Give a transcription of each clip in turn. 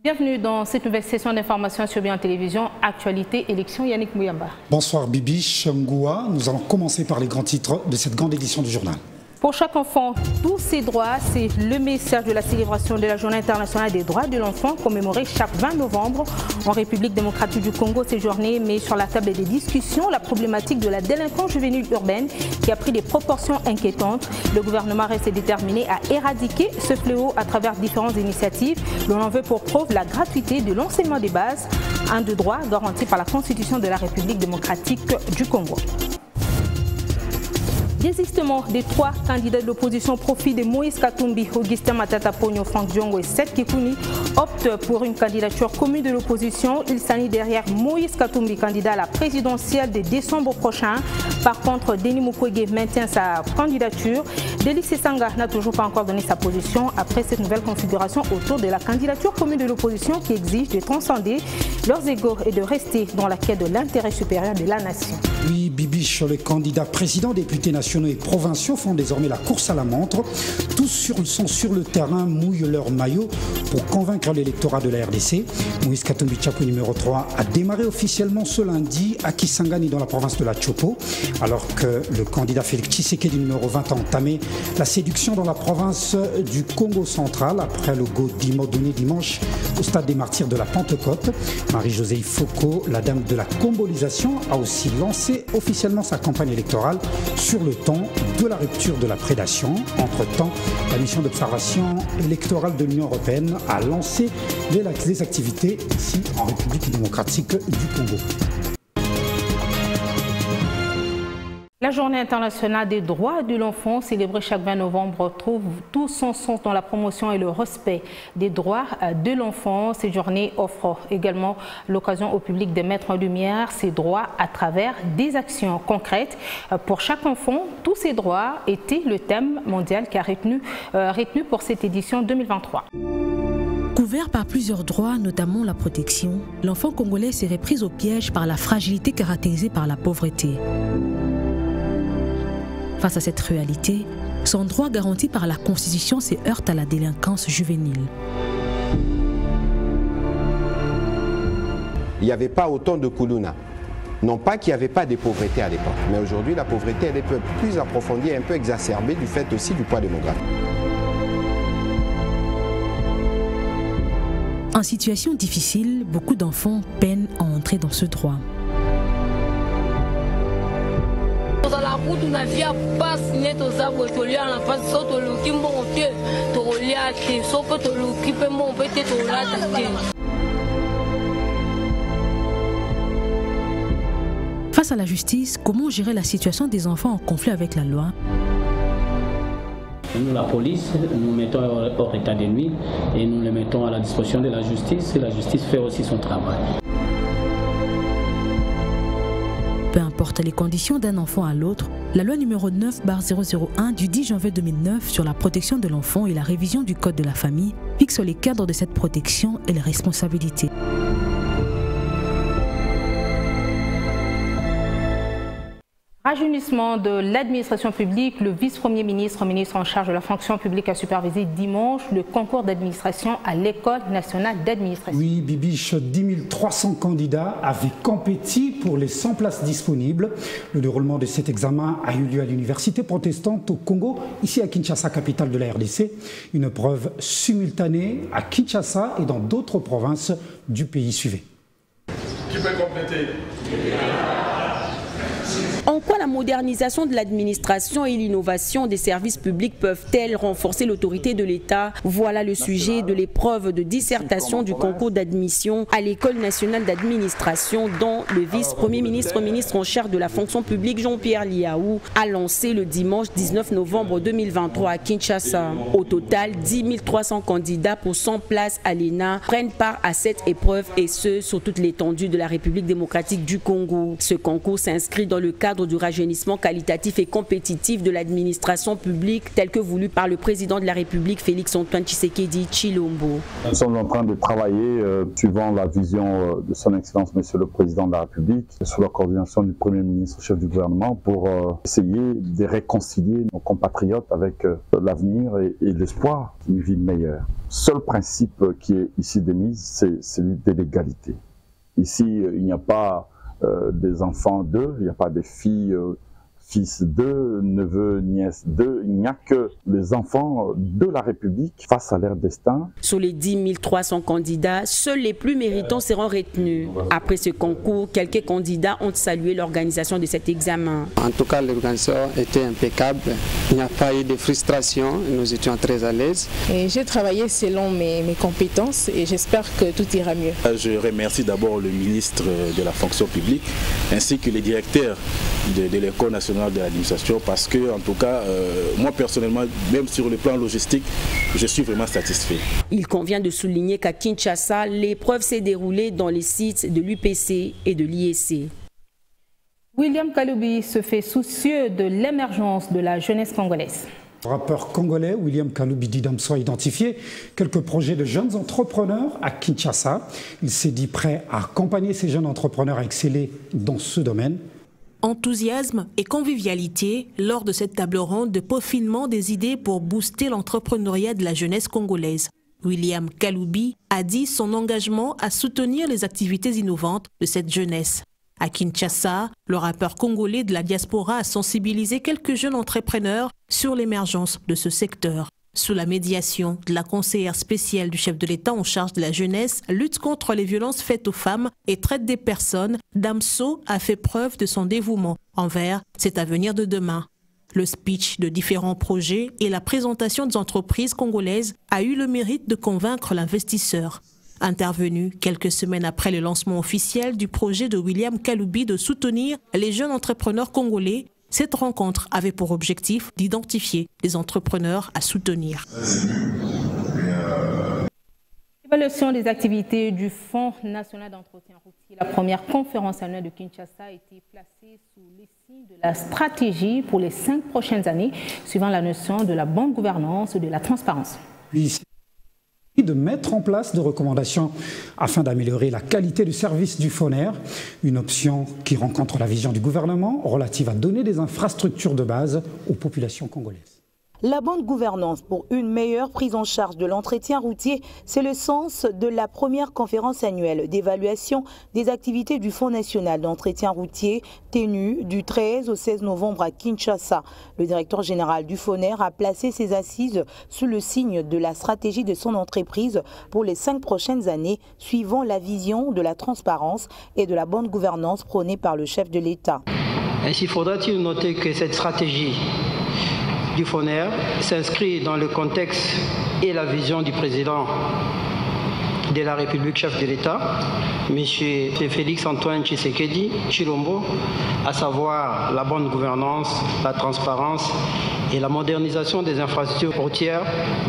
Bienvenue dans cette nouvelle session d'information sur Bien Télévision, actualité, élection. Yannick Mouyamba. Bonsoir Bibi Changoua. Nous allons commencer par les grands titres de cette grande édition du journal. Pour chaque enfant, tous ses droits, c'est le message de la célébration de la Journée internationale des droits de l'enfant, commémorée chaque 20 novembre en République démocratique du Congo. Ces journées met sur la table des discussions la problématique de la délinquance juvénile urbaine qui a pris des proportions inquiétantes. Le gouvernement reste déterminé à éradiquer ce fléau à travers différentes initiatives. L'on en veut pour preuve la gratuité de l'enseignement des bases, un de droit garanti par la Constitution de la République démocratique du Congo. Désistement des 3 candidats de l'opposition au profit de Moïse Katumbi, Augustin Matata Ponyo, Franck Diongo et Seth Kikouni optent pour une candidature commune de l'opposition. Il s'aligne derrière Moïse Katumbi, candidat à la présidentielle de décembre prochain. Par contre, Denis Mukwege maintient sa candidature. Délice Sanga n'a toujours pas encore donné sa position après cette nouvelle configuration autour de la candidature commune de l'opposition qui exige de transcender leurs égos et de rester dans la quête de l'intérêt supérieur de la nation. Oui, Bibiche, les candidats présidents, députés nationaux et provinciaux font désormais la course à la montre. Tous sont sur le terrain, mouillent leur maillot pour convaincre l'électorat de la RDC. Moïse Katumbi Tchapou numéro 3 a démarré officiellement ce lundi à Kisangani dans la province de la Chopo, alors que le candidat Félix Tshisekedi numéro 20 a entamé la séduction dans la province du Congo central après le go donné dimanche au stade des martyrs de la Pentecôte. Marie-Josée Foko, la dame de la combolisation, a aussi lancé officiellement sa campagne électorale sur le temps de la rupture de la prédation. Entre-temps, la mission d'observation électorale de l'Union européenne a lancé les activités ici en République démocratique du Congo. La Journée internationale des droits de l'enfant, célébrée chaque 20 novembre, trouve tout son sens dans la promotion et le respect des droits de l'enfant. Ces journées offrent également l'occasion au public de mettre en lumière ses droits à travers des actions concrètes. Pour chaque enfant, tous ses droits était le thème mondial qui a retenu pour cette édition 2023. Couvert par plusieurs droits, notamment la protection, l'enfant congolais serait pris au piège par la fragilité caractérisée par la pauvreté. Face à cette réalité, son droit garanti par la Constitution se heurte à la délinquance juvénile. Il n'y avait pas autant de Kuluna. Non pas qu'il n'y avait pas de pauvreté à l'époque, mais aujourd'hui la pauvreté elle est un peu plus approfondie et un peu exacerbée du fait aussi du poids démographique. En situation difficile, beaucoup d'enfants peinent à entrer dans ce droit. Face à la justice, comment gérer la situation des enfants en conflit avec la loi? Nous, la police, nous mettons hors état de nuit et nous les mettons à la disposition de la justice et la justice fait aussi son travail. Peu importe les conditions d'un enfant à l'autre, la loi numéro 9/001 du 10 janvier 2009 sur la protection de l'enfant et la révision du Code de la famille fixe les cadres de cette protection et les responsabilités. Rajeunissement de l'administration publique, le vice-premier ministre, ministre en charge de la fonction publique, a supervisé dimanche le concours d'administration à l'École nationale d'administration. Oui, Bibiche, 10 300 candidats avaient compétit pour les 100 places disponibles. Le déroulement de cet examen a eu lieu à l'université protestante au Congo, ici à Kinshasa, capitale de la RDC. Une preuve simultanée à Kinshasa et dans d'autres provinces du pays. Suivez. Qui peut compléter? En quoi la modernisation de l'administration et l'innovation des services publics peuvent-elles renforcer l'autorité de l'État? Voilà le sujet de l'épreuve de dissertation du concours d'admission à l'École nationale d'administration dont le vice-premier ministre, ministre en charge de la fonction publique Jean-Pierre Liaou a lancé le dimanche 19 novembre 2023 à Kinshasa. Au total, 10 300 candidats pour 100 places à l'ENA prennent part à cette épreuve et ce, sur toute l'étendue de la République démocratique du Congo. Ce concours s'inscrit dans le le cadre du rajeunissement qualitatif et compétitif de l'administration publique tel que voulu par le président de la République Félix-Antoine Tshisekedi Tshilombo. Nous sommes en train de travailler suivant la vision de son Excellence Monsieur le Président de la République, sous la coordination du Premier ministre, chef du gouvernement, pour essayer de réconcilier nos compatriotes avec l'avenir et l'espoir d'une vie meilleure. Seul principe qui est ici démis, c'est celui de l'égalité. Ici, il n'y a pas des enfants d'eux, il n'y a pas des filles, fils d'eux, neveux, nièces d'eux, il n'y a que les enfants de la République face à leur destin. Sur les 10 300 candidats, seuls les plus méritants seront retenus. Après ce concours, quelques candidats ont salué l'organisation de cet examen. En tout cas, l'organisation était impeccable. Il n'y a pas eu de frustration, nous étions très à l'aise. J'ai travaillé selon mes compétences et j'espère que tout ira mieux. Je remercie d'abord le ministre de la fonction publique ainsi que les directeurs de l'École nationale de l'administration parce que, en tout cas, moi personnellement, même sur le plan logistique, je suis vraiment satisfait. Il convient de souligner qu'à Kinshasa, l'épreuve s'est déroulée dans les sites de l'UPC et de l'IEC. William Kaloubi se fait soucieux de l'émergence de la jeunesse congolaise. Le rappeur congolais William Kaloubi Didamso a identifié quelques projets de jeunes entrepreneurs à Kinshasa. Il s'est dit prêt à accompagner ces jeunes entrepreneurs à exceller dans ce domaine. Enthousiasme et convivialité lors de cette table ronde de peaufinement des idées pour booster l'entrepreneuriat de la jeunesse congolaise. William Kaloubi a dit son engagement à soutenir les activités innovantes de cette jeunesse. À Kinshasa, le rappeur congolais de la diaspora a sensibilisé quelques jeunes entrepreneurs sur l'émergence de ce secteur. Sous la médiation de la conseillère spéciale du chef de l'État en charge de la jeunesse, lutte contre les violences faites aux femmes et traite des personnes, Damso a fait preuve de son dévouement envers cet avenir de demain. Le speech de différents projets et la présentation des entreprises congolaises a eu le mérite de convaincre l'investisseur. Intervenu quelques semaines après le lancement officiel du projet de William Kaloubi de soutenir les jeunes entrepreneurs congolais, cette rencontre avait pour objectif d'identifier les entrepreneurs à soutenir. Évaluation des activités du Fonds national d'entretien routier. La première conférence annuelle de Kinshasa a été placée sous les signes de la stratégie pour les 5 prochaines années, suivant la notion de la bonne gouvernance et de la transparence. De mettre en place des recommandations afin d'améliorer la qualité du service du FONER, une option qui rencontre la vision du gouvernement relative à donner des infrastructures de base aux populations congolaises. La bonne gouvernance pour une meilleure prise en charge de l'entretien routier, c'est le sens de la première conférence annuelle d'évaluation des activités du Fonds national d'entretien routier tenue du 13 au 16 novembre à Kinshasa. Le directeur général du FONER a placé ses assises sous le signe de la stratégie de son entreprise pour les 5 prochaines années, suivant la vision de la transparence et de la bonne gouvernance prônée par le chef de l'État. Ainsi faudra-t-il noter que cette stratégie du FONER s'inscrit dans le contexte et la vision du président de la République, chef de l'État, M. Félix-Antoine Tshisekedi Tshilombo, à savoir la bonne gouvernance, la transparence et la modernisation des infrastructures routières,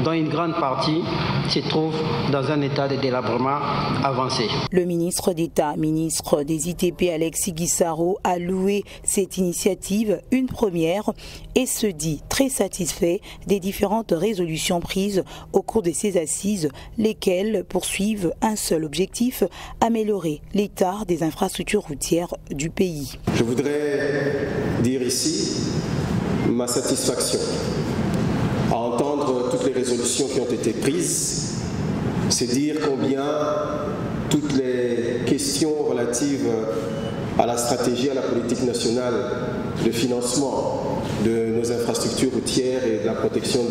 dont une grande partie se trouve dans un état de délabrement avancé. Le ministre d'État, ministre des ITP Alexis Guissaro, a loué cette initiative, une première, et se dit très satisfait des différentes résolutions prises au cours de ces assises, lesquelles poursuivent un seul objectif, améliorer l'état des infrastructures routières du pays. Je voudrais dire ici ma satisfaction à entendre toutes les résolutions qui ont été prises. C'est dire combien toutes les questions relatives à la stratégie, à la politique nationale de financement de nos infrastructures routières et de la protection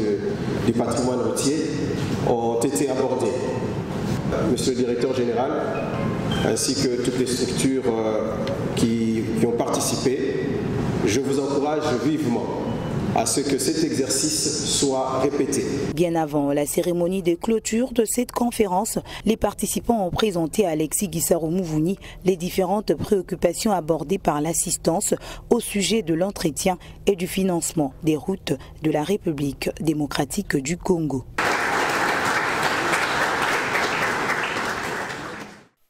du patrimoine routier ont été abordées. Monsieur le directeur général, ainsi que toutes les structures qui ont participé, je vous encourage vivement à ce que cet exercice soit répété. Bien avant la cérémonie de clôture de cette conférence, les participants ont présenté à Alexis Guissaro Mouvouni les différentes préoccupations abordées par l'assistance au sujet de l'entretien et du financement des routes de la République démocratique du Congo.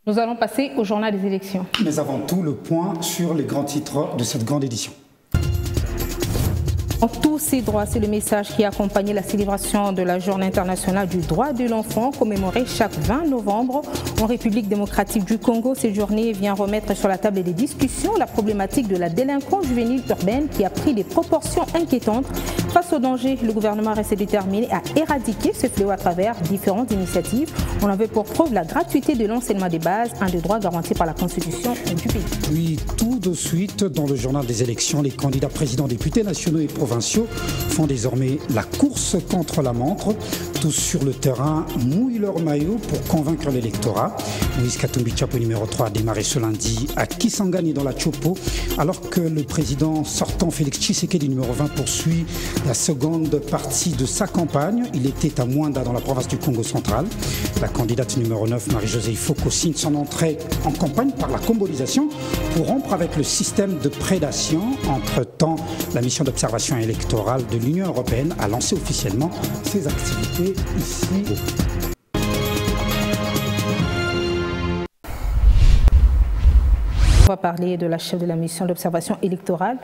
Nous allons passer au journal des élections. Mais avant tout, le point sur les grands titres de cette grande édition. En tous ses droits, c'est le message qui a accompagné la célébration de la Journée internationale du droit de l'enfant, commémorée chaque 20 novembre en République démocratique du Congo. Cette journée vient remettre sur la table des discussions la problématique de la délinquance juvénile urbaine qui a pris des proportions inquiétantes. Face au danger, le gouvernement reste déterminé à éradiquer ce fléau à travers différentes initiatives. On en veut pour preuve la gratuité de l'enseignement des bases, un des droits garantis par la Constitution du pays. Oui, tout de suite, dans le journal des élections, les candidats présidents, députés nationaux et provinciaux font désormais la course contre la montre. Tous sur le terrain mouillent leur maillot pour convaincre l'électorat. Moïse Katumbi Tshappo numéro 3 a démarré ce lundi à Kisangani dans la Chopo, alors que le président sortant Félix Tshisekedi numéro 20 poursuit la seconde partie de sa campagne. Il était à Mwanda dans la province du Congo central. La candidate numéro 9, Marie-Josée Ifoko, signe son entrée en campagne par la combolisation pour rompre avec le système de prédation. Entre-temps, la mission d'observation électorale de l'Union européenne a lancé officiellement ses activités ici. On va parler de la chef de la mission d'observation électorale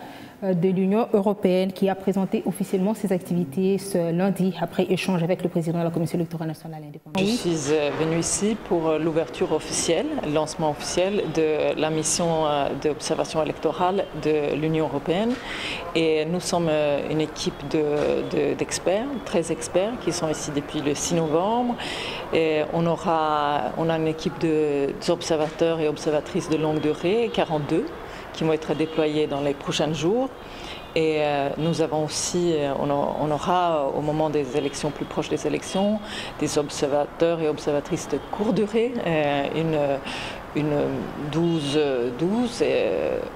de l'Union européenne qui a présenté officiellement ses activités ce lundi après échange avec le président de la Commission électorale nationale indépendante. Je suis venue ici pour l'ouverture officielle, le lancement officiel de la mission d'observation électorale de l'Union européenne. Et nous sommes une équipe d'experts, 13 experts qui sont ici depuis le 6 novembre. Et on a une équipe d'observateurs et observatrices de longue durée, 42, qui vont être déployés dans les prochains jours. Et nous avons aussi, on aura au moment des élections, plus proches des élections, des observateurs et observatrices de courte durée, une 12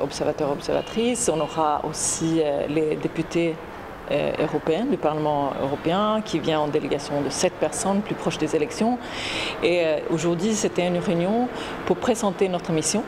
observateurs et observatrices. On aura aussi les députés européens du Parlement européen qui vient en délégation de 7 personnes plus proches des élections. Et aujourd'hui, c'était une réunion pour présenter notre mission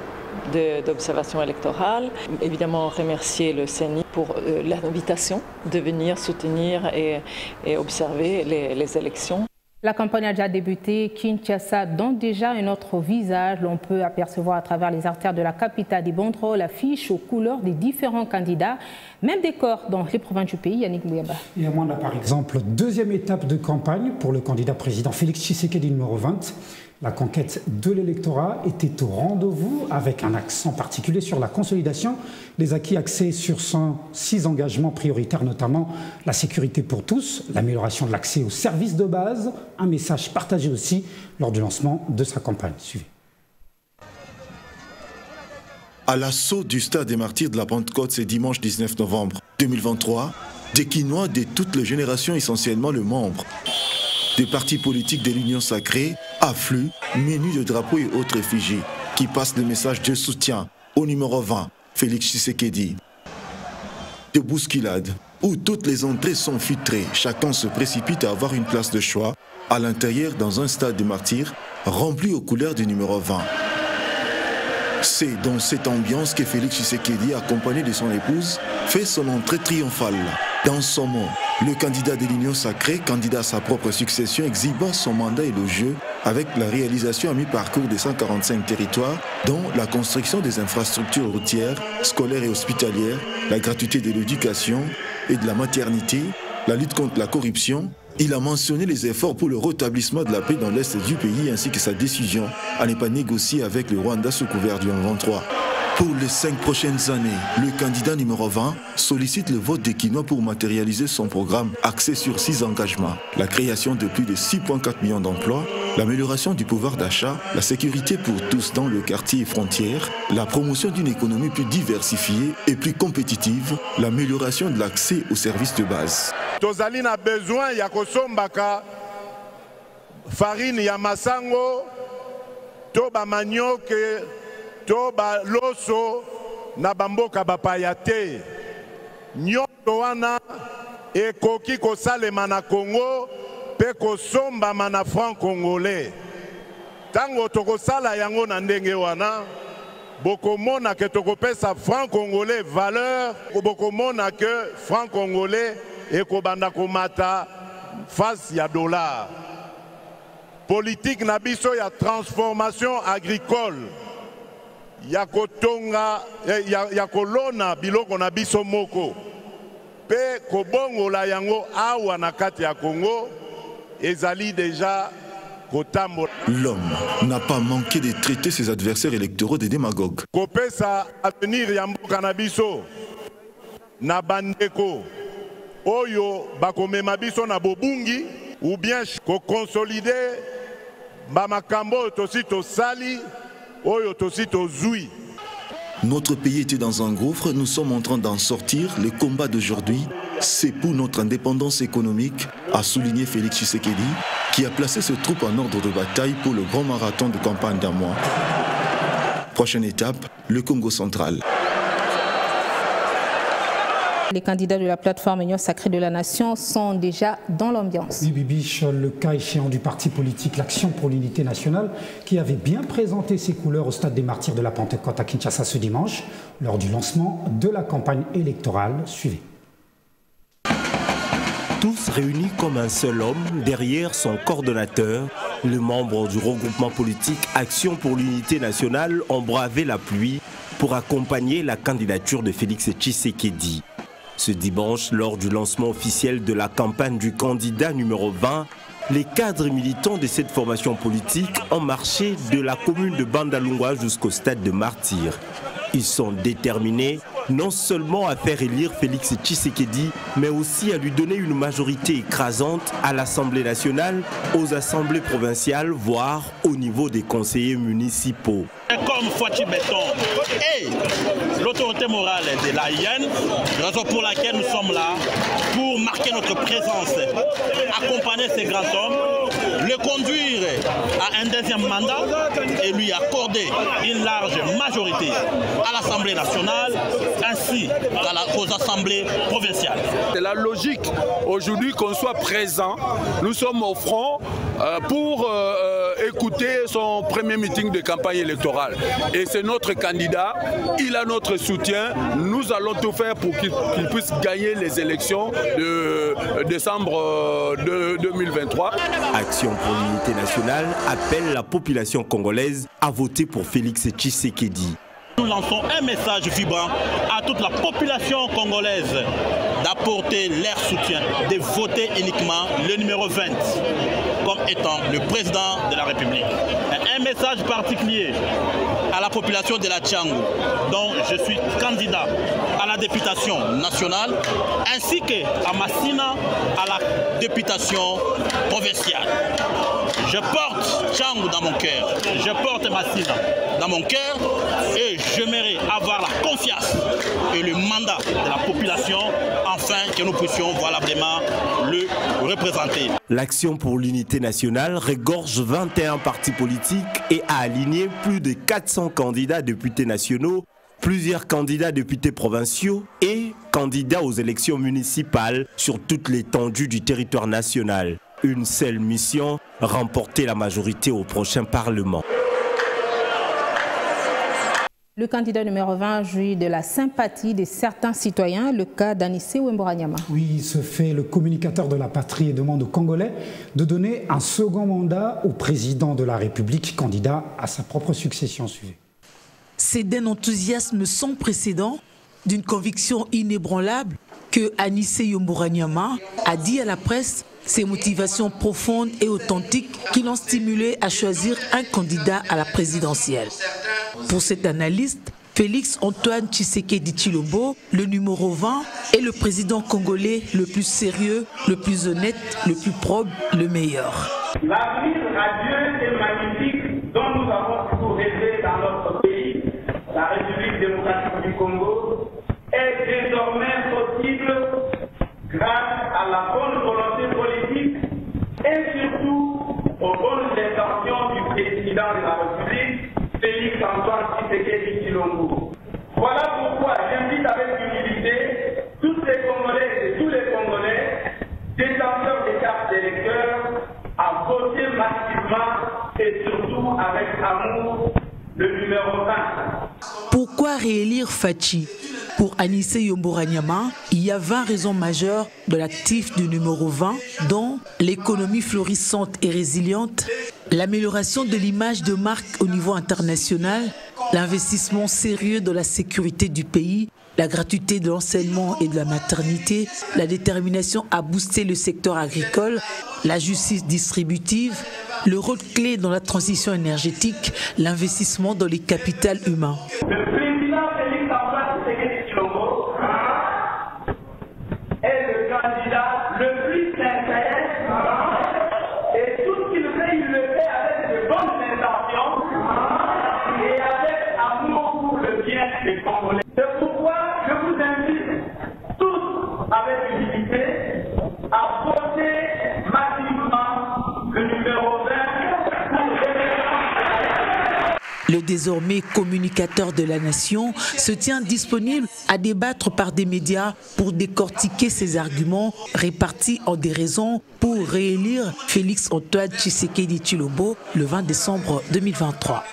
d'observation électorale. Évidemment, remercier le CENI pour l'invitation de venir soutenir et observer les élections. La campagne a déjà débuté. Kinshasa donne déjà un autre visage. L'on peut apercevoir à travers les artères de la capitale des banderoles, l'affiche aux couleurs des différents candidats. Même décor dans les provinces du pays. Yannick Mouyamba. Et à Mwanda, par exemple, deuxième étape de campagne pour le candidat président Félix Tshisekedi numéro 20. La conquête de l'électorat était au rendez-vous avec un accent particulier sur la consolidation des acquis axés sur 106 engagements prioritaires, notamment la sécurité pour tous, l'amélioration de l'accès aux services de base, un message partagé aussi lors du lancement de sa campagne. Suivez. À l'assaut du stade des Martyrs de la Pentecôte ce dimanche 19 novembre 2023, des Quinois de toutes les générations, essentiellement le membre des partis politiques de l'Union sacrée, affluent, munis de drapeaux et autres effigies, qui passent le message de soutien au numéro 20, Félix Tshisekedi. De bousculades, où toutes les entrées sont filtrées, chacun se précipite à avoir une place de choix, à l'intérieur dans un stade de martyrs, rempli aux couleurs du numéro 20. C'est dans cette ambiance que Félix Tshisekedi, accompagné de son épouse, fait son entrée triomphale. Dans son mot, le candidat de l'Union sacrée, candidat à sa propre succession, exhibant son mandat élogieux avec la réalisation à mi-parcours de 145 territoires, dont la construction des infrastructures routières, scolaires et hospitalières, la gratuité de l'éducation et de la maternité, la lutte contre la corruption. Il a mentionné les efforts pour le rétablissement de la paix dans l'est du pays ainsi que sa décision à ne pas négocier avec le Rwanda sous couvert du M23. Pour les 5 prochaines années, le candidat numéro 20 sollicite le vote des Quinois pour matérialiser son programme axé sur 6 engagements. La création de plus de 6,4 millions d'emplois, l'amélioration du pouvoir d'achat, la sécurité pour tous dans le quartier et frontières, la promotion d'une économie plus diversifiée et plus compétitive, l'amélioration de l'accès aux services de base. Tozali na besoin ya kosombaka farine ya masango, to ba manioc, to ba loso na bamboka bapaya te. Nyonso wana ekoki kosalema na Congo pe kosombama na franc congolais. Tango tokosala yango na ndenge wana, bokomona ke tokopesa franc congolais valeur, bokomona ke franc congolais ekobanda komata face ya dollar. politique na biso ya transformation agricole ya kotonga ya kolona biloko na biso moko pe kobongola yango awa na kati ya Congo ezali déjà kotambo. L'homme n'a pas manqué de traiter ses adversaires électoraux des démagogues. Kopesa avenir ya mboka na biso na bandeko oyo bakomema biso na bobungi ou bien ko consolider ba makambo tosito sali oyo tosito zui. Notre pays était dans un gouffre, nous sommes en train d'en sortir. Le combat d'aujourd'hui, c'est pour notre indépendance économique, a souligné Félix Tshisekedi, qui a placé ses troupes en ordre de bataille pour le grand marathon de campagne d'un mois. Prochaine étape, le Congo central. Les candidats de la plateforme Union Sacrée de la Nation sont déjà dans l'ambiance. Oui, Bibiche, le cas échéant du parti politique l'Action pour l'Unité Nationale, qui avait bien présenté ses couleurs au stade des Martyrs de la Pentecôte à Kinshasa ce dimanche, lors du lancement de la campagne électorale. Suivez. Tous réunis comme un seul homme, derrière son coordonnateur, les membres du regroupement politique Action pour l'Unité Nationale ont bravé la pluie pour accompagner la candidature de Félix Tshisekedi. Ce dimanche, lors du lancement officiel de la campagne du candidat numéro 20, les cadres militants de cette formation politique ont marché de la commune de Bandalungwa jusqu'au stade de Martyrs. Ils sont déterminés non seulement à faire élire Félix Tshisekedi, mais aussi à lui donner une majorité écrasante à l'Assemblée nationale, aux assemblées provinciales, voire au niveau des conseillers municipaux. Comme Fouachi Béton et l'autorité morale de l'AIN, raison pour laquelle nous sommes là, pour marquer notre présence, accompagner ces grands hommes, le conduire à un deuxième mandat et lui accorder une large majorité à l'Assemblée nationale ainsi qu'aux assemblées provinciales. C'est la logique aujourd'hui qu'on soit présent. Nous sommes au front pour écouter son premier meeting de campagne électorale. Et c'est notre candidat, il a notre soutien. Nous allons tout faire pour qu'il puisse gagner les élections de décembre 2023. Action pour l'Unité Nationale appelle la population congolaise à voter pour Félix Tshisekedi. Nous lançons un message vibrant à toute la population congolaise d'apporter leur soutien, de voter uniquement le numéro 20 comme étant le président de la République. Un message particulier à la population de la Tchangou, dont je suis candidat à la députation nationale, ainsi qu'à Massina à la députation provinciale. Je porte Tchangou dans mon cœur, je porte Massina dans mon cœur et j'aimerais avoir la confiance et le mandat de la population afin que nous puissions valablement le représenter. L'Action pour l'Unité Nationale regorge 21 partis politiques et a aligné plus de 400 candidats députés nationaux, plusieurs candidats députés provinciaux et candidats aux élections municipales sur toute l'étendue du territoire national. Une seule mission, remporter la majorité au prochain Parlement. Le candidat numéro 20 jouit de la sympathie de certains citoyens, le cas d'Anissé Ouembouranyama. Oui, ce fait le communicateur de la patrie et demande aux Congolais de donner un second mandat au président de la République, candidat à sa propre succession. Suivez. C'est d'un enthousiasme sans précédent, d'une conviction inébranlable que Anissé Ouembouranyama a dit à la presse ses motivations profondes et authentiques qui l'ont stimulé à choisir un candidat à la présidentielle. Pour cet analyste, Félix Antoine Tshisekedi Tshilombo, le numéro 20, est le président congolais le plus sérieux, le plus honnête, le plus probe, le meilleur. L'avenir radieux et magnifique dont nous avons toujours rêvé dans notre pays, la République démocratique du Congo, est désormais possible grâce à la bonne volonté politique et surtout aux bonnes intentions du président de la République, Félix Antoine Tshisekedi Tshilombo. Voilà pourquoi j'invite avec humilité tous les Congolais et tous les Congolais, détenteurs des cartes d'électeurs, à voter massivement et surtout avec amour le numéro 20. Pourquoi réélire Fachi? Pour Anissé Ouembouranyama, il y a 20 raisons majeures de l'actif du numéro 20, dont l'économie florissante et résiliente, L'amélioration de l'image de marque au niveau international, l'investissement sérieux dans la sécurité du pays, la gratuité de l'enseignement et de la maternité, la détermination à booster le secteur agricole, la justice distributive, le rôle clé dans la transition énergétique, l'investissement dans les capitales humains. Le président Félix Antoine Tshisekedi Tshilombo est le candidat le plus sincère et tout ce qu'il fait, il le fait avec de bonnes intentions et avec amour pour le bien des Congolais. C'est pourquoi je vous invite tous avec humilité à voter massivement le numéro 20 pour Le désormais communicateur de la nation se tient disponible à débattre par des médias pour décortiquer ses arguments répartis en des raisons pour réélire Félix Antoine Tshisekedi Tshilombo le 20 décembre 2023.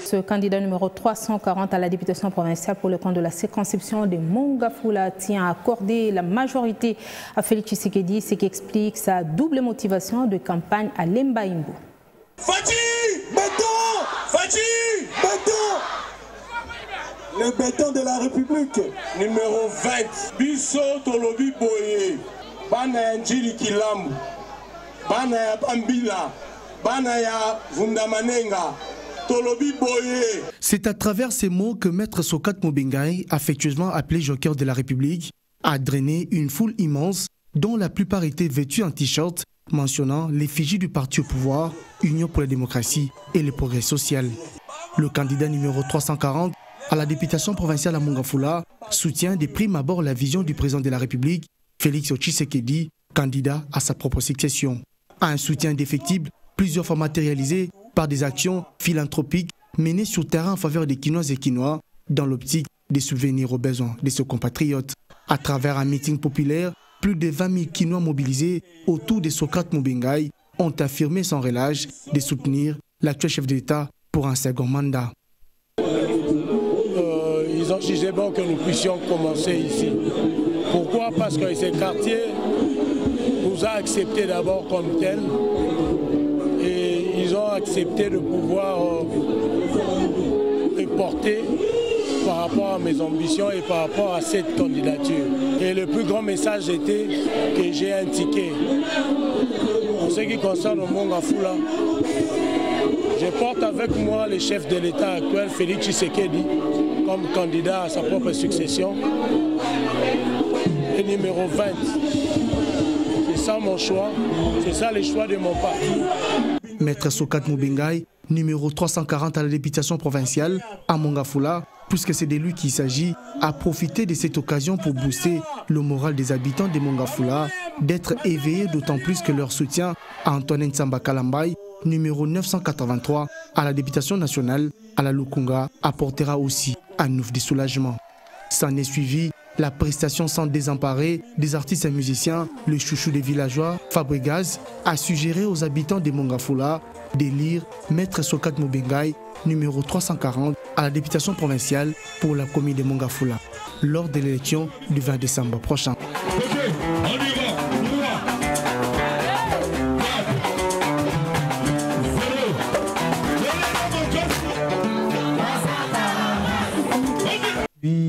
Ce candidat numéro 340 à la députation provinciale pour le compte de la circonscription de Mongafula tient à accorder la majorité à Félix Tshisekedi, ce qui explique sa double motivation de campagne à Lemba-Imbo. Fati, béton! Fati, béton! Le béton de la République, numéro 20. Bisso Tolobi Boye, Bana Njili Kilamu, Bana ya Bambila, Bana ya Vundamanenga. C'est à travers ces mots que Maître Sokat Mobengai, affectueusement appelé Joker de la République, a drainé une foule immense dont la plupart étaient vêtus en t-shirt mentionnant l'effigie du parti au pouvoir, Union pour la démocratie et le progrès social. Le candidat numéro 340 à la députation provinciale à Mongafula soutient des primes abord la vision du président de la République, Félix Tshisekedi, candidat à sa propre succession. Un soutien indéfectible, plusieurs fois matérialisé par des actions philanthropiques menées sur terrain en faveur des Quinoises et Quinois dans l'optique de subvenir aux besoins de ses compatriotes. À travers un meeting populaire, plus de 20 000 Quinois mobilisés autour de Sokat Mobengai ont affirmé sans relâche de soutenir l'actuel chef de l'État pour un second mandat. Ils ont jugé bon que nous puissions commencer ici. Pourquoi? Parce que ce quartier nous a acceptés d'abord comme tel. Ils ont accepté de pouvoir me porter par rapport à mes ambitions et par rapport à cette candidature. Et le plus grand message était que j'ai un ticket. En ce qui concerne le Mongafula, je porte avec moi le chef de l'État actuel, Félix Tshisekedi, comme candidat à sa propre succession. Et numéro 20. C'est ça mon choix, c'est ça le choix de mon parti. Maître Sokat Mobengai, numéro 340 à la députation provinciale à Mongafula, puisque c'est de lui qu'il s'agit, a profité de cette occasion pour booster le moral des habitants de Mongafula, d'être éveillés d'autant plus que leur soutien à Antoine Nsamba Kalambay, numéro 983 à la députation nationale à la Lukunga, apportera aussi un ouf de soulagement. S'en est suivi la prestation sans désemparer des artistes et musiciens, le chouchou des villageois, Fabregas, a suggéré aux habitants de Mongafula d'élire Maître Sokat Mobengai, numéro 340, à la députation provinciale pour la commune de Mongafula, lors de l'élection du 20 décembre prochain.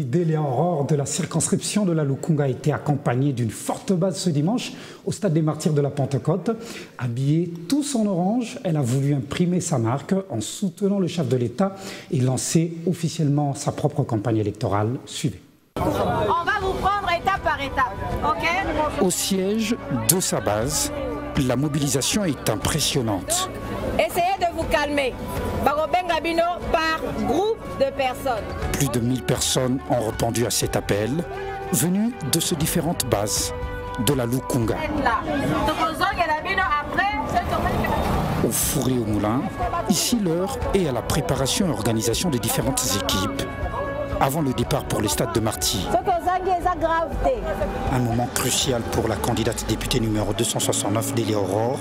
Délia Aurore de la circonscription de la Lukunga a été accompagné d'une forte base ce dimanche au stade des Martyrs de la Pentecôte. Habillée tous en orange, elle a voulu imprimer sa marque en soutenant le chef de l'État et lancer officiellement sa propre campagne électorale. Suivez. On va vous prendre étape par étape, ok? Au siège de sa base, la mobilisation est impressionnante. Essayez de vous calmer. Barobenga Bino par groupe de personnes. Plus de 1000 personnes ont répondu à cet appel, venues de ces différentes bases de la Lukunga. Au four et au moulin, ici l'heure est à la préparation et organisation des différentes équipes avant le départ pour les stades de Marty. Un moment crucial pour la candidate députée numéro 269 Délia Aurore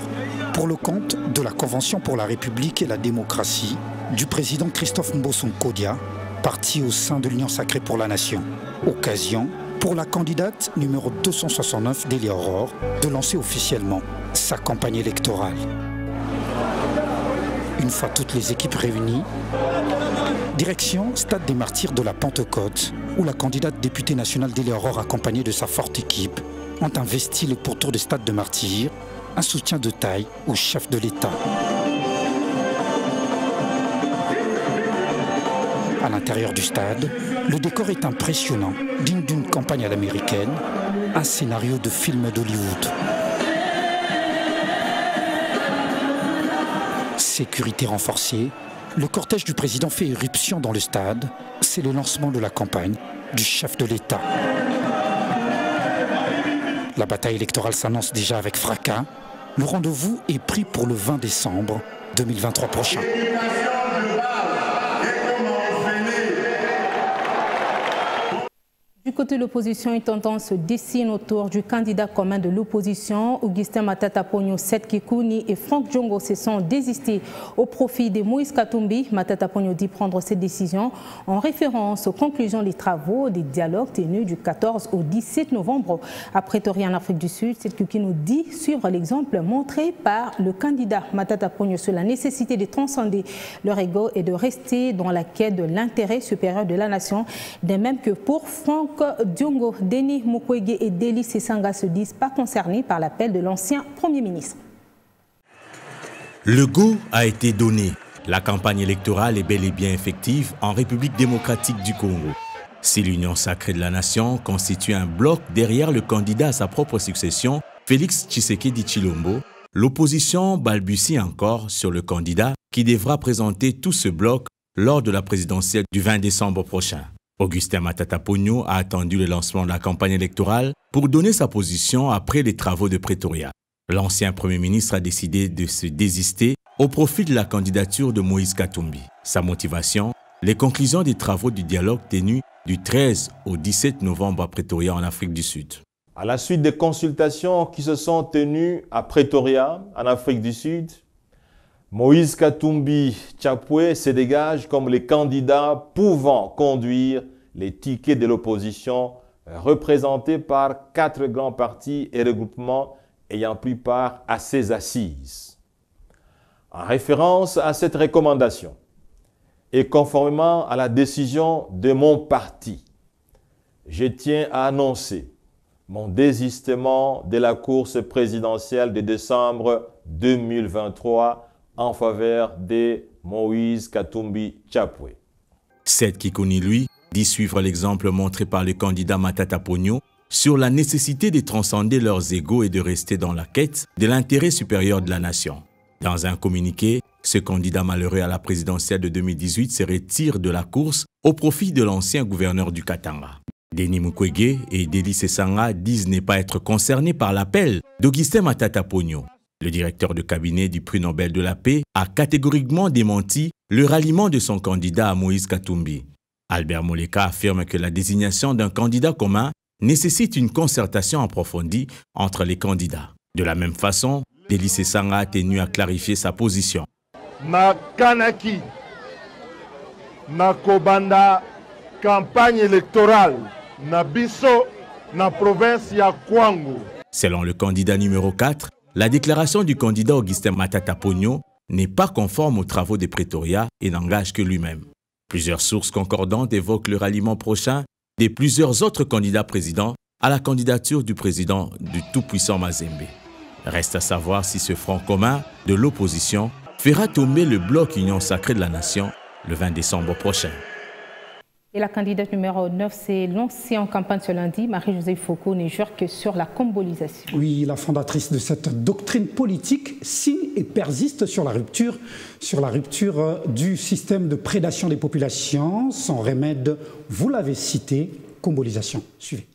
pour le compte de la Convention pour la République et la démocratie du président Christophe Mbosso Nkodia, parti au sein de l'Union sacrée pour la nation. Occasion pour la candidate numéro 269 Délia Aurore de lancer officiellement sa campagne électorale. une fois toutes les équipes réunies, direction Stade des Martyrs de la Pentecôte, où la candidate députée nationale d'Éléorore accompagnée de sa forte équipe ont investi le pourtour du Stade des Martyrs, un soutien de taille au chef de l'État. À l'intérieur du stade, le décor est impressionnant, digne d'une campagne à l'américaine, un scénario de film d'Hollywood. Sécurité renforcée, le cortège du président fait éruption dans le stade. C'est le lancement de la campagne du chef de l'État. La bataille électorale s'annonce déjà avec fracas. Le rendez-vous est pris pour le 20 décembre 2023 prochain. Du côté de l'opposition, une tendance se dessine autour du candidat commun de l'opposition. Augustin Matata Ponyo Seth Kikouni et Franck Diongo se sont désistés au profit de Moïse Katumbi. Matata Ponyo dit prendre cette décision en référence aux conclusions des travaux des dialogues tenus du 14 au 17 novembre à Pretoria en Afrique du Sud. Seth Kikouni dit suivre l'exemple montré par le candidat Matata Ponyo sur la nécessité de transcender leur ego et de rester dans la quête de l'intérêt supérieur de la nation. De même que pour Franck Diongo, Denis Mukwege et Deli Sesanga se disent pas concernés par l'appel de l'ancien Premier ministre. Le go a été donné. La campagne électorale est bel et bien effective en République démocratique du Congo. Si l'Union sacrée de la nation constitue un bloc derrière le candidat à sa propre succession, Félix Tshisekedi Tshilombo, l'opposition balbutie encore sur le candidat qui devra présenter tout ce bloc lors de la présidentielle du 20 décembre prochain. Augustin Matata Ponyo a attendu le lancement de la campagne électorale pour donner sa position après les travaux de Pretoria. L'ancien Premier ministre a décidé de se désister au profit de la candidature de Moïse Katumbi. Sa motivation, les conclusions des travaux du dialogue tenus du 13 au 17 novembre à Pretoria en Afrique du Sud. À la suite des consultations qui se sont tenues à Pretoria en Afrique du Sud, Moïse Katumbi Tshapwe se dégage comme les candidats pouvant conduire les tickets de l'opposition représentés par 4 grands partis et regroupements ayant pris part à ces assises. En référence à cette recommandation et conformément à la décision de mon parti, je tiens à annoncer mon désistement de la course présidentielle de décembre 2023 en faveur de Moïse Katumbi Tshapwe. Seth Kikouni, lui, dit suivre l'exemple montré par le candidat Matata Ponyo sur la nécessité de transcender leurs égos et de rester dans la quête de l'intérêt supérieur de la nation. Dans un communiqué, ce candidat malheureux à la présidentielle de 2018 se retire de la course au profit de l'ancien gouverneur du Katanga. Denis Mukwege et Deli Sesanga disent ne pas être concernés par l'appel d'Augustin Matata Ponyo. Le directeur de cabinet du prix Nobel de la paix a catégoriquement démenti le ralliement de son candidat à Moïse Katumbi. Albert Moleka affirme que la désignation d'un candidat commun nécessite une concertation approfondie entre les candidats. De la même façon, Deli Sesanga a tenu à clarifier sa position. Na kanaki, na kobanda campagne électorale, na biso, na province ya Kwangu. Selon le candidat numéro 4, la déclaration du candidat Augustin Matata Ponyo n'est pas conforme aux travaux de Pretoria et n'engage que lui-même. Plusieurs sources concordantes évoquent le ralliement prochain de plusieurs autres candidats présidents à la candidature du président du tout-puissant Mazembe. Reste à savoir si ce front commun de l'opposition fera tomber le bloc Union sacrée de la nation le 20 décembre prochain. Et la candidate numéro 9 s'est lancée en campagne ce lundi. Marie-Josée Foucault n'est jure que sur la combolisation. Oui, la fondatrice de cette doctrine politique signe et persiste sur la rupture du système de prédation des populations. Son remède, vous l'avez cité, combolisation. Suivez.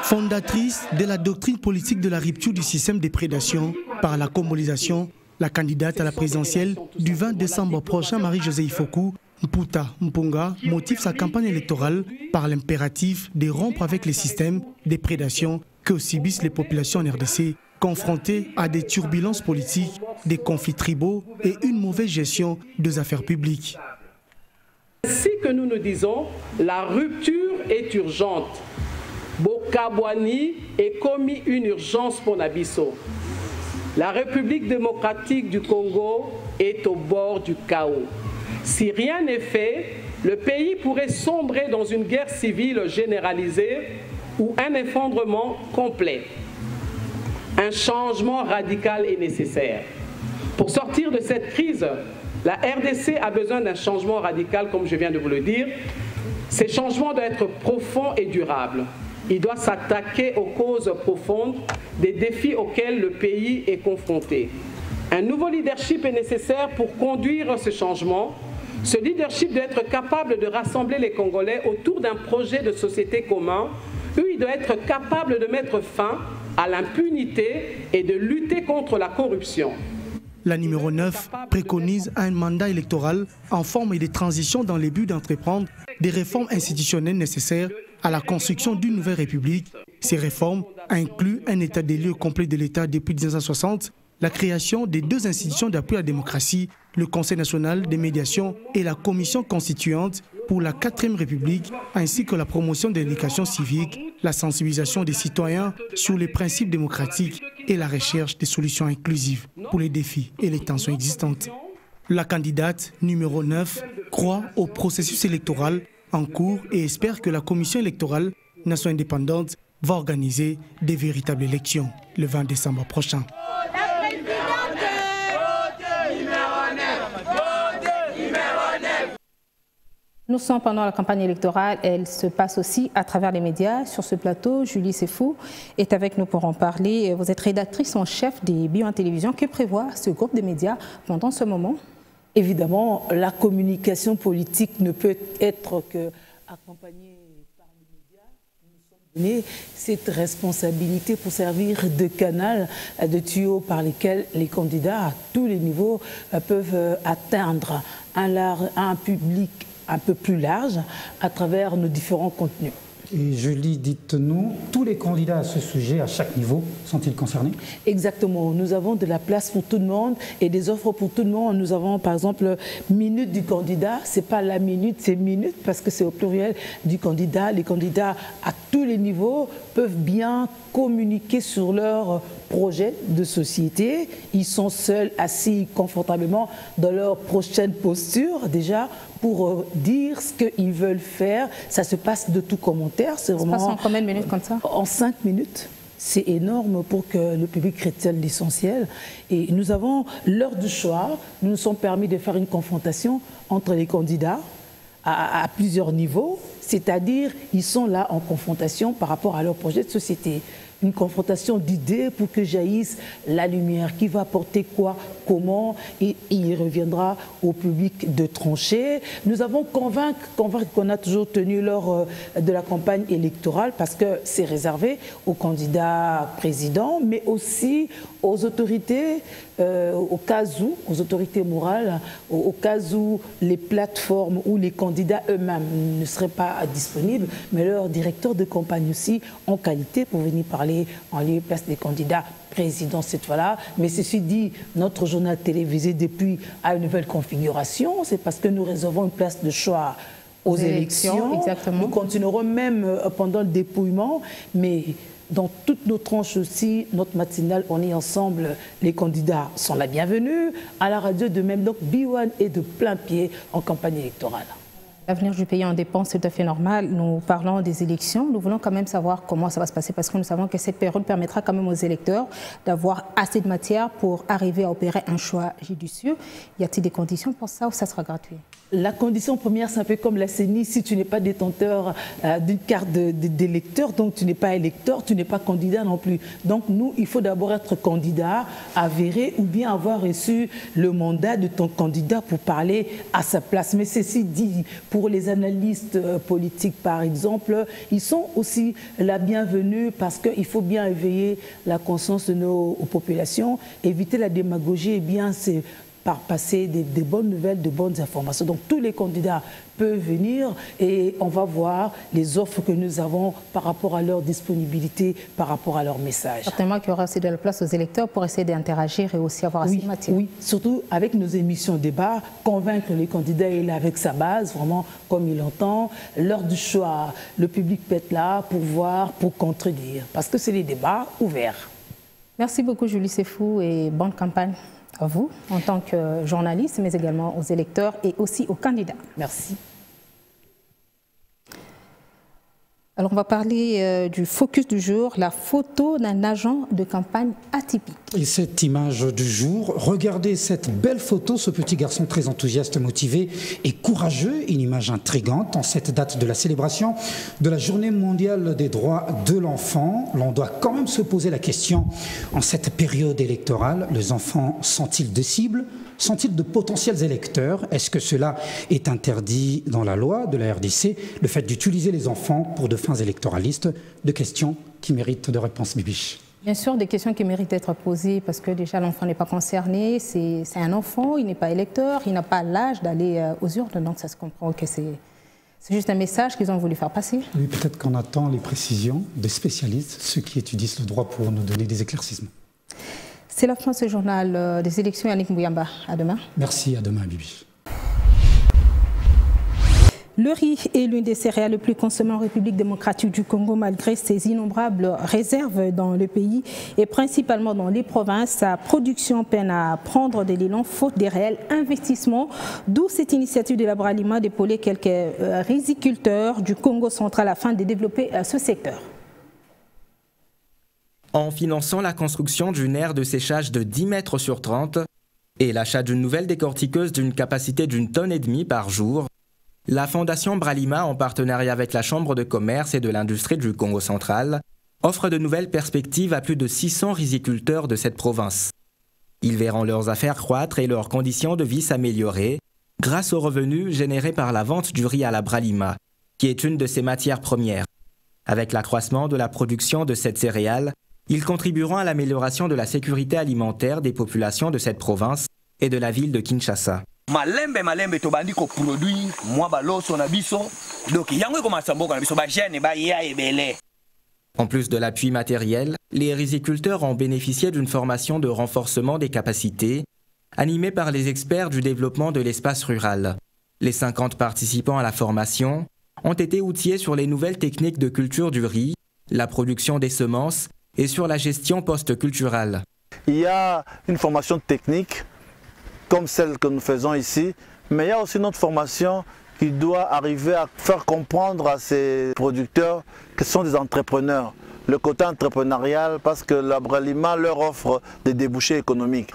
Fondatrice de la doctrine politique de la rupture du système de prédation par la combolisation, la candidate à la présidentielle du 20 décembre prochain, Marie-Josée Ifoku Mputa Mpunga, motive sa campagne électorale par l'impératif de rompre avec les systèmes de prédation que subissent les populations en RDC, confrontées à des turbulences politiques, des conflits tribaux et une mauvaise gestion des affaires publiques. Ainsi que nous nous disons, la rupture est urgente. Bokabwani est commis une urgence pour Nabiso. La République démocratique du Congo est au bord du chaos. Si rien n'est fait, le pays pourrait sombrer dans une guerre civile généralisée ou un effondrement complet. Un changement radical est nécessaire. Pour sortir de cette crise, la RDC a besoin d'un changement radical, comme je viens de vous le dire. Ces changements doivent être profonds et durables. Il doit s'attaquer aux causes profondes des défis auxquels le pays est confronté. Un nouveau leadership est nécessaire pour conduire ce changement. Ce leadership doit être capable de rassembler les Congolais autour d'un projet de société commun. Il doit être capable de mettre fin à l'impunité et de lutter contre la corruption. La numéro 9 préconise un mandat électoral en forme et de transition dans le but d'entreprendre des réformes institutionnelles nécessaires à la construction d'une nouvelle république. Ces réformes incluent un état des lieux complet de l'État depuis 1960, la création des 2 institutions d'appui à la démocratie, le Conseil national des médiations et la Commission constituante pour la 4e République, ainsi que la promotion de l'éducation civique, la sensibilisation des citoyens sur les principes démocratiques et la recherche des solutions inclusives pour les défis et les tensions existantes. La candidate numéro 9 croit au processus électoral en cours et espère que la Commission électorale, nation indépendante, va organiser des véritables élections le 20 décembre prochain. Nous sommes pendant la campagne électorale, elle se passe aussi à travers les médias. Sur ce plateau, Julie Sefou est avec nous pour en parler. Vous êtes rédactrice en chef des Bio en télévision. Que prévoit ce groupe de médias pendant ce moment? Évidemment, la communication politique ne peut être qu'accompagnée par les médias. Nous sommes donnés cette responsabilité pour servir de canal, de tuyau par lesquels les candidats à tous les niveaux peuvent atteindre un public un peu plus large à travers nos différents contenus. Et Julie, dites-nous, tous les candidats à ce sujet, à chaque niveau, sont-ils concernés? Exactement. Nous avons de la place pour tout le monde et des offres pour tout le monde. Nous avons par exemple minute du candidat. Ce n'est pas la minute, c'est minute parce que c'est au pluriel du candidat. Les candidats à tous les niveaux peuvent bien communiquer sur leur projet de société. Ils sont seuls, assis confortablement dans leur prochaine posture déjà pour dire ce qu'ils veulent faire. Ça se passe de tout commentaire. Ça se passe en combien de minutes comme ça? En 5 minutes. C'est énorme pour que le public retienne l'essentiel. Et nous avons l'heure du choix. Nous nous sommes permis de faire une confrontation entre les candidats à plusieurs niveaux. C'est-à-dire, ils sont là en confrontation par rapport à leur projet de société. Une confrontation d'idées pour que jaillisse la lumière. Qui va apporter quoi, comment, et il reviendra au public de trancher. Nous avons convaincre qu'on a toujours tenu lors de la campagne électorale parce que c'est réservé aux candidats présidents, mais aussi aux autorités, au cas où, aux autorités morales, au cas où les plateformes ou les candidats eux-mêmes ne seraient pas disponibles, mais leur directeur de campagne aussi en qualité pour venir parler en lieu et place des candidats présidents cette fois-là. Mais ceci dit, notre journal télévisé depuis a une nouvelle configuration. C'est parce que nous réservons une place de choix aux élections. Exactement. Nous continuerons même pendant le dépouillement, mais dans toutes nos tranches aussi, notre matinale, on est ensemble. Les candidats sont la bienvenue. À la radio de même, donc B1 est de plein pied en campagne électorale. L'avenir du pays en dépend, c'est tout à fait normal. Nous parlons des élections. Nous voulons quand même savoir comment ça va se passer parce que nous savons que cette période permettra quand même aux électeurs d'avoir assez de matière pour arriver à opérer un choix judicieux. Y a-t-il des conditions pour ça ou ça sera gratuit? La condition première, c'est un peu comme la CENI. Si tu n'es pas détenteur d'une carte d'électeur, donc tu n'es pas électeur, tu n'es pas candidat non plus. Donc nous, il faut d'abord être candidat avéré ou bien avoir reçu le mandat de ton candidat pour parler à sa place. Mais ceci dit, pour les analystes politiques, par exemple, ils sont aussi la bienvenue parce qu'il faut bien éveiller la conscience de nos populations, éviter la démagogie, et bien c'est par passer des bonnes nouvelles, de bonnes informations. Donc tous les candidats peuvent venir et on va voir les offres que nous avons par rapport à leur disponibilité, par rapport à leur message. Certainement qu'il y aura aussi de la place aux électeurs pour essayer d'interagir et aussi avoir assez de matière. Oui, surtout avec nos émissions débat, convaincre les candidats et avec sa base, vraiment comme il entend. L'heure du choix, le public peut être là pour voir, pour contredire, parce que c'est les débats ouverts. Merci beaucoup Julie Sefou et bonne campagne à vous en tant que journaliste, mais également aux électeurs et aussi aux candidats. Merci. Alors on va parler du focus du jour, la photo d'un agent de campagne atypique. Et cette image du jour, regardez cette belle photo, ce petit garçon très enthousiaste, motivé et courageux, une image intrigante en cette date de la célébration de la Journée mondiale des droits de l'enfant. L'on doit quand même se poser la question, en cette période électorale, les enfants sont-ils de cible ? Sont-ils de potentiels électeurs? Est-ce que cela est interdit dans la loi de la RDC, le fait d'utiliser les enfants pour de fins électoralistes? Deux questions qui méritent de réponse, Bibiche. Bien sûr, des questions qui méritent d'être posées parce que déjà l'enfant n'est pas concerné, c'est un enfant, il n'est pas électeur, il n'a pas l'âge d'aller aux urnes, donc ça se comprend que c'est juste un message qu'ils ont voulu faire passer. Oui, peut-être qu'on attend les précisions des spécialistes, ceux qui étudient le droit pour nous donner des éclaircissements. C'est la fin de ce journal des élections. Yannick Mbouyamba, à demain. Merci, à demain, Bibi. Le riz est l'une des céréales les plus consommées en République démocratique du Congo malgré ses innombrables réserves dans le pays et principalement dans les provinces. Sa production peine à prendre de l'élan faute des réels investissements, d'où cette initiative de la Bralima d'épauler quelques riziculteurs du Congo central afin de développer ce secteur. En finançant la construction d'une aire de séchage de 10 mètres sur 30 et l'achat d'une nouvelle décortiqueuse d'une capacité d'1,5 tonne par jour, la Fondation Bralima, en partenariat avec la Chambre de commerce et de l'industrie du Congo central, offre de nouvelles perspectives à plus de 600 riziculteurs de cette province. Ils verront leurs affaires croître et leurs conditions de vie s'améliorer grâce aux revenus générés par la vente du riz à la Bralima, qui est une de ses matières premières. Avec l'accroissement de la production de cette céréale, ils contribueront à l'amélioration de la sécurité alimentaire des populations de cette province et de la ville de Kinshasa. Malembe tobandi ko produit moi baloso na biso donc yango commence mboka na biso ba jeune ba ya ebele. En plus de l'appui matériel, les riziculteurs ont bénéficié d'une formation de renforcement des capacités animée par les experts du développement de l'espace rural. Les 50 participants à la formation ont été outillés sur les nouvelles techniques de culture du riz, la production des semences et sur la gestion post-culturelle. Il y a une formation technique comme celle que nous faisons ici, mais il y a aussi notre formation qui doit arriver à faire comprendre à ces producteurs que ce sont des entrepreneurs. Le côté entrepreneurial parce que la Bralima leur offre des débouchés économiques.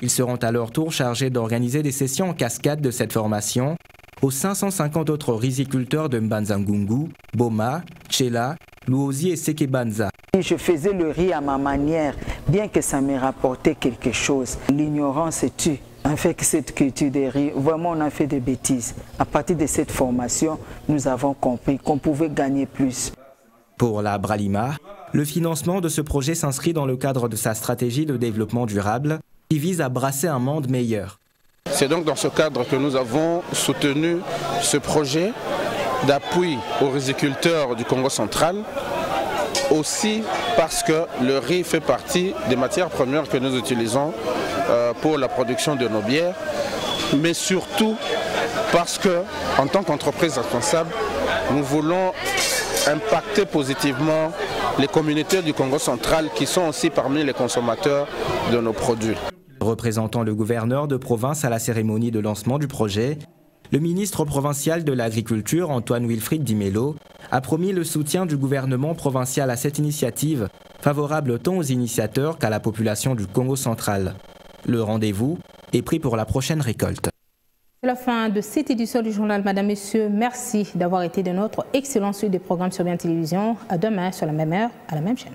Ils seront à leur tour chargés d'organiser des sessions en cascade de cette formation aux 550 autres riziculteurs de Mbanza-Ngungu, Boma, Tchela, Luozi et Sekebanza. Je faisais le riz à ma manière, bien que ça me rapportait quelque chose. L'ignorance tue. Avec cette culture des riz, vraiment on a fait des bêtises. À partir de cette formation, nous avons compris qu'on pouvait gagner plus. Pour la Bralima, le financement de ce projet s'inscrit dans le cadre de sa stratégie de développement durable qui vise à brasser un monde meilleur. C'est donc dans ce cadre que nous avons soutenu ce projet d'appui aux riziculteurs du Congo central, aussi parce que le riz fait partie des matières premières que nous utilisons pour la production de nos bières, mais surtout parce que, en tant qu'entreprise responsable, nous voulons impacter positivement les communautés du Congo central qui sont aussi parmi les consommateurs de nos produits. Représentant le gouverneur de province à la cérémonie de lancement du projet, le ministre provincial de l'Agriculture, Antoine Wilfried Dimelo, a promis le soutien du gouvernement provincial à cette initiative, favorable tant aux initiateurs qu'à la population du Congo central. Le rendez-vous est pris pour la prochaine récolte. C'est la fin de cette édition du journal. Madame, Messieurs, merci d'avoir été de notre excellent suite des programmes sur Bien Télévision. À demain sur la même heure, à la même chaîne.